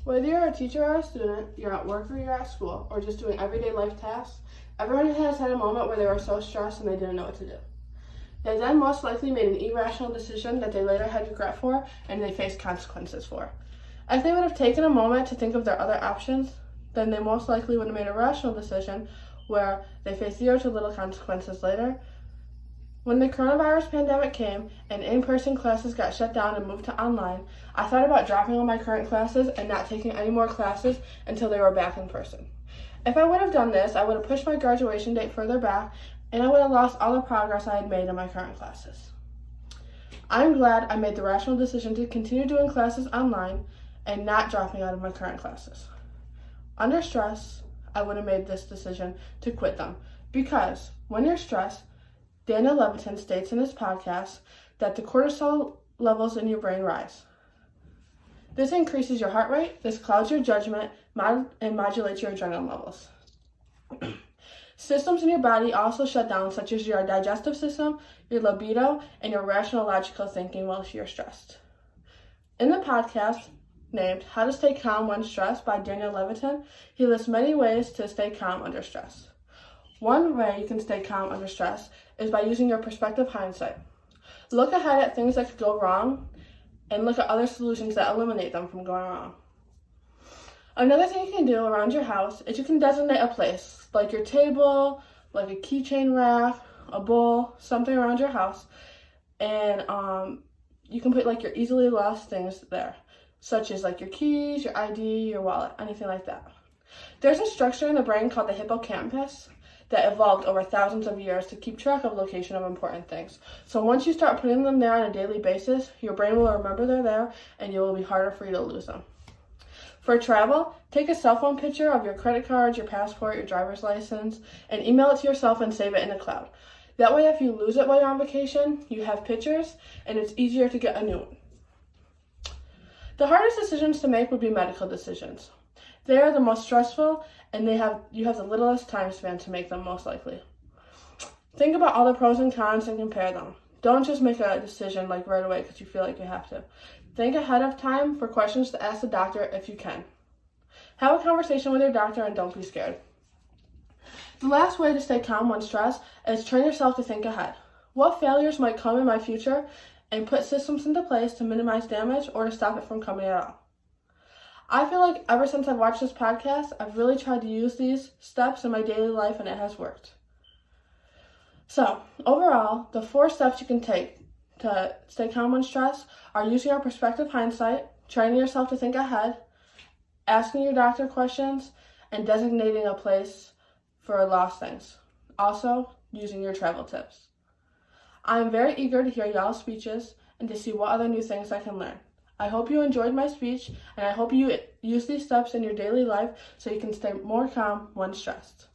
Whether you're a teacher or a student, you're at work or you're at school, or just doing everyday life tasks, everyone has had a moment where they were so stressed and they didn't know what to do. They then most likely made an irrational decision that they later had regret for and they faced consequences for. If they would have taken a moment to think of their other options, then they most likely would have made a rational decision where they faced zero to little consequences later. When the coronavirus pandemic came and in-person classes got shut down and moved to online, I thought about dropping all my current classes and not taking any more classes until they were back in person. If I would have done this, I would have pushed my graduation date further back and I would have lost all the progress I had made in my current classes. I'm glad I made the rational decision to continue doing classes online and not dropping out of my current classes. Under stress, I would have made this decision to quit them because when you're stressed, Daniel Levitin states in his podcast that the cortisol levels in your brain rise. This increases your heart rate, this clouds your judgment, and modulates your adrenaline levels. Systems in your body also shut down, such as your digestive system, your libido, and your rational logical thinking while you're stressed. In the podcast named How to Stay Calm When Stressed by Daniel Levitin, he lists many ways to stay calm under stress. One way you can stay calm under stress is by using your perspective hindsight. Look ahead at things that could go wrong and look at other solutions that eliminate them from going wrong. Another thing you can do around your house is you can designate a place, like your table, like a keychain rack, a bowl, something around your house, and you can put like your easily lost things there, such as like your keys, your ID, your wallet, anything like that. There's a structure in the brain called the hippocampus that evolved over thousands of years to keep track of location of important things. So once you start putting them there on a daily basis, your brain will remember they're there and it will be harder for you to lose them. For travel, take a cell phone picture of your credit card, your passport, your driver's license, and email it to yourself and save it in the cloud. That way, if you lose it while you're on vacation, you have pictures and it's easier to get a new one. The hardest decisions to make would be medical decisions. They are the most stressful and you have the littlest time span to make them most likely. Think about all the pros and cons and compare them. Don't just make a decision like right away because you feel like you have to. Think ahead of time for questions to ask the doctor if you can. Have a conversation with your doctor and don't be scared. The last way to stay calm when stressed is train yourself to think ahead. What failures might come in my future and put systems into place to minimize damage or to stop it from coming at all. I feel like ever since I've watched this podcast, I've really tried to use these steps in my daily life and it has worked. So, overall, the 4 steps you can take to stay calm when stressed are using your perspective hindsight, training yourself to think ahead, asking your doctor questions, and designating a place for lost things. Also, using your travel tips. I am very eager to hear y'all's speeches and to see what other new things I can learn. I hope you enjoyed my speech, and I hope you use these steps in your daily life so you can stay more calm when stressed.